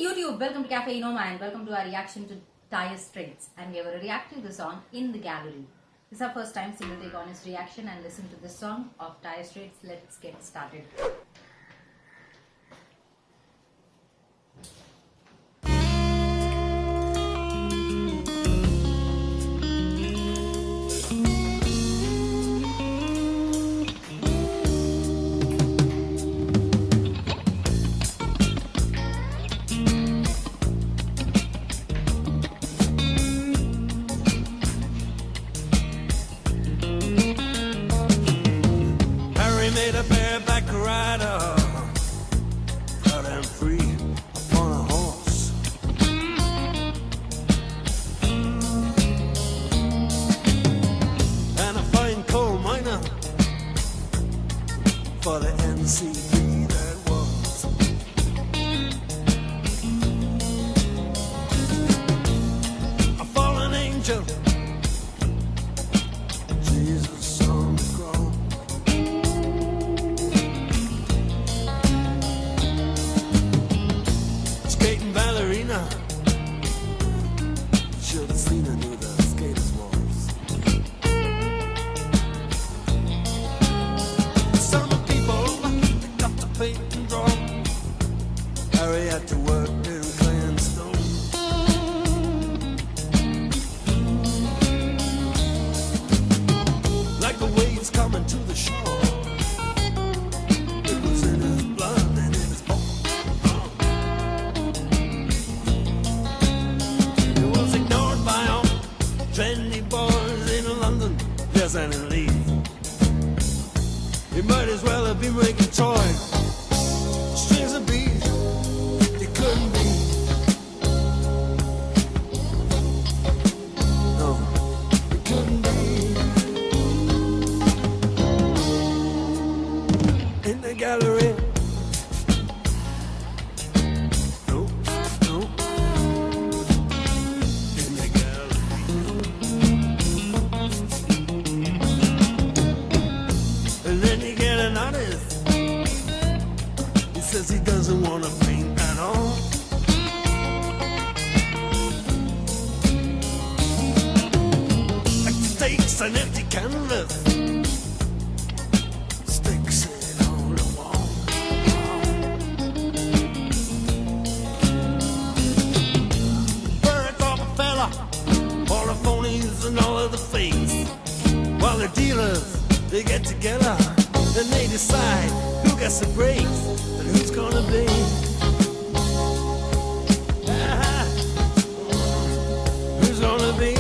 YouTube, welcome to Cafe Enoma and welcome to our reaction to Dire Straits, and we are reacting to the song In The Gallery. This is our first time, so we'll take honest reaction and listen to this song of Dire Straits. Let's get started. Made a bareback rider, proud and free upon a horse. And a fine coal miner for the NCB that was. A fallen angel, Jesus on the cross. Ballerina, should have seen her do the skaters' walls. Some people got to paint and draw. Harry had to work in clay and stone. Like the waves coming to the shore, it was in his blood and in his bones. Trendy boys in London, yes, and in Leeds. He might as well have been making toys. Strings of beads, it couldn't be. No, it couldn't be. In the gallery. Says he doesn't want to paint at all. Like stakes and empty canvas, sticks it on the wall. Burnt off a fella, all the phonies and all of the fakes. While the dealers, they get together and they decide who gets the breaks. Who's gonna be? Who's gonna be?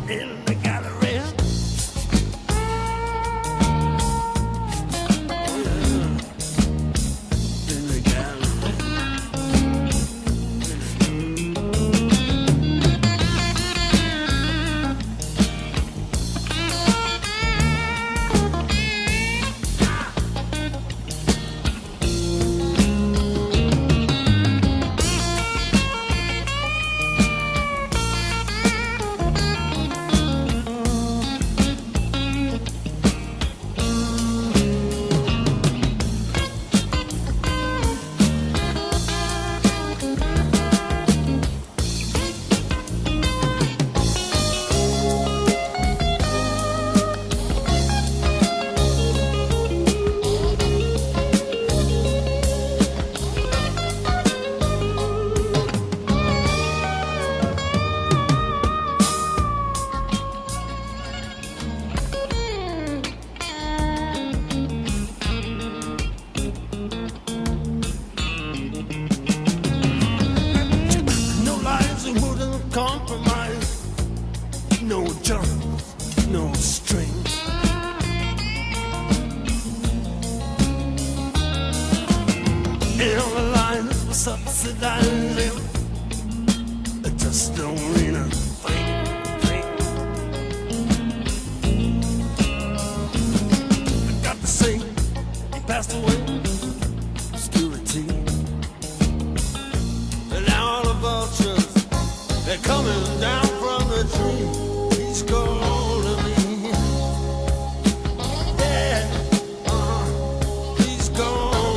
In the gallery. In the gallery. Compromise, no jump, no string. And all the lines were subsidizing, it just don't mean a thing. I got to say, he passed away, obscurity. And now all the vultures, they're coming down from the tree. He's calling me. Yeah, he's calling.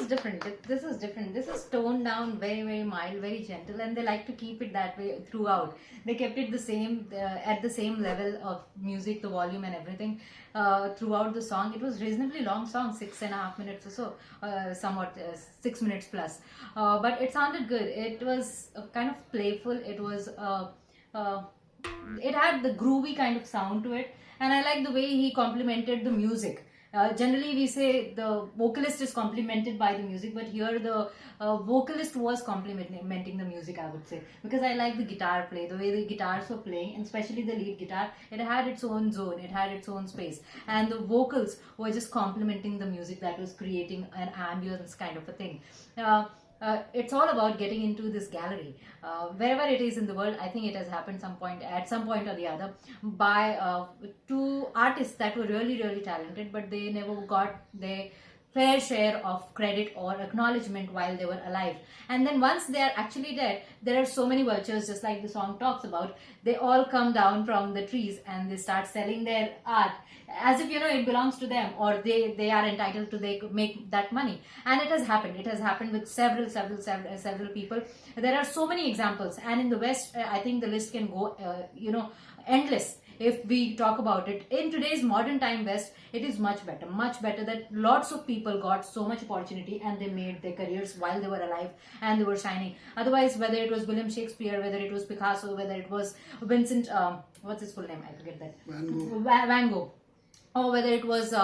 is different. This is different. This is toned down, very, very mild, very gentle, and they like to keep it that way throughout. They kept it the same at the same level of music, the volume, and everything throughout the song. It was reasonably long song, 6.5 minutes or so, somewhat 6 minutes plus, but it sounded good. It was kind of playful. It was. It had the groovy kind of sound to it, and I like the way he complemented the music. Generally, we say the vocalist is complemented by the music, but here the vocalist was complementing the music, I would say, because I like the guitar play, the way the guitars were playing, and especially the lead guitar. It had its own zone, it had its own space, and the vocals were just complementing the music that was creating an ambience kind of a thing. It's all about getting into this gallery. Wherever it is in the world, I think it has happened at some point or the other, by two artists that were really, really talented, but they never got their fair share of credit or acknowledgement while they were alive. And then once they are actually dead, there are so many vultures, just like the song talks about. They all come down from the trees and they start selling their art as if it belongs to them, or they are entitled to make that money. And it has happened with several people. There are so many examples, and in the West, I think the list can go endless. If we talk about it in today's modern time West, it is much better that lots of people got so much opportunity and they made their careers while they were alive and they were shining. Otherwise, whether it was William Shakespeare, whether it was Picasso, whether it was Vincent, what's his full name, I forget that, Van Gogh, or whether it was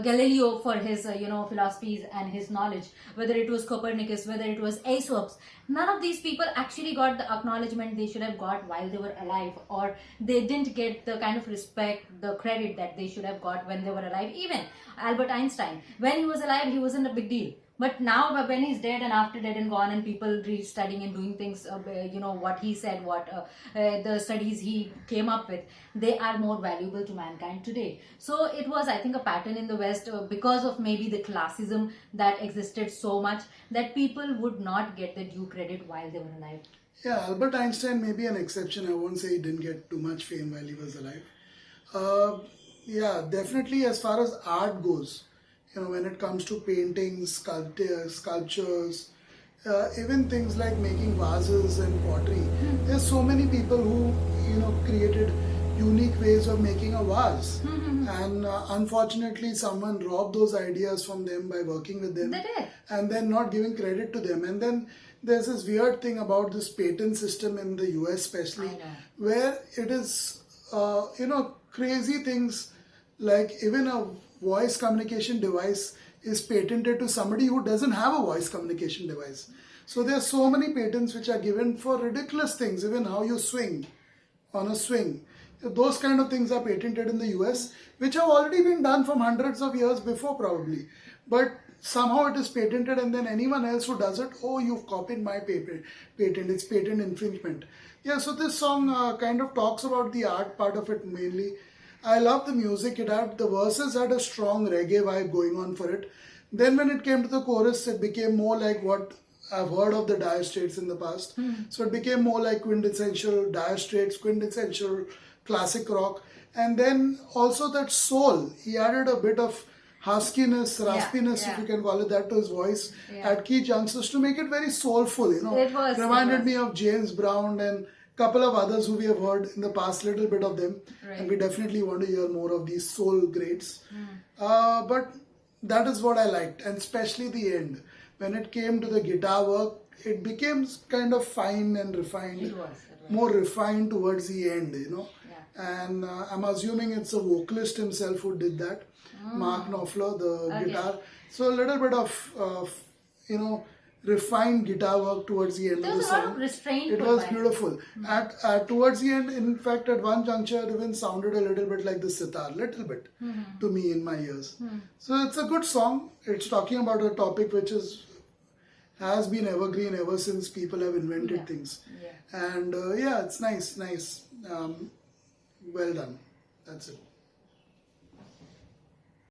Galileo for his philosophies and his knowledge, whether it was Copernicus, whether it was Aesop's, none of these people actually got the acknowledgement they should have got while they were alive, or they didn't get the kind of respect, the credit that they should have got when they were alive. Even Albert Einstein, when he was alive, he wasn't a big deal. But now when he's dead and after dead and gone, and people studying and doing things, what he said, what the studies he came up with, they are more valuable to mankind today. So it was, I think, a pattern in the West, because of maybe the classism that existed so much, that people would not get the due credit while they were alive. Yeah, Albert Einstein may be an exception. I won't say he didn't get too much fame while he was alive. Yeah, definitely as far as art goes, when it comes to paintings, sculptures, even things like making vases and pottery, there's so many people who, created unique ways of making a vase. And unfortunately, someone robbed those ideas from them by working with them and then not giving credit to them. And then there's this weird thing about this patent system in the US especially, where it is, crazy things like even a voice communication device is patented to somebody who doesn't have a voice communication device. So there are so many patents which are given for ridiculous things, even how you swing on a swing. Those kind of things are patented in the US, which have already been done from hundreds of years before probably. But somehow it is patented, and then anyone else who does it, oh, you've copied my patent, it's patent infringement. Yeah, so this song kind of talks about the art part of it mainly. I love the music. The verses had a strong reggae vibe going on for it. Then when it came to the chorus, it became more like what I've heard of the Dire Straits in the past. So it became more like quintessential Dire Straits, quintessential classic rock. And then also that soul. He added a bit of huskiness, raspiness, if you can call it that, to his voice at key junctures to make it very soulful. It reminded me of James Brown and couple of others who we have heard in the past, little bit of them, and we definitely want to hear more of these soul greats. But that is what I liked, and especially the end. When it came to the guitar work, it became kind of fine and refined. It was. More refined towards the end, And I'm assuming it's a vocalist himself who did that, Mark Knopfler, the guitar. So a little bit of, refined guitar work towards the end of the song. There was a lot of restraint. It was beautiful. At towards the end, in fact, at one juncture, it even sounded a little bit like the sitar, little bit, to me in my ears. So it's a good song. It's talking about a topic which has been evergreen ever since people have invented things. And it's nice. Well done. That's it.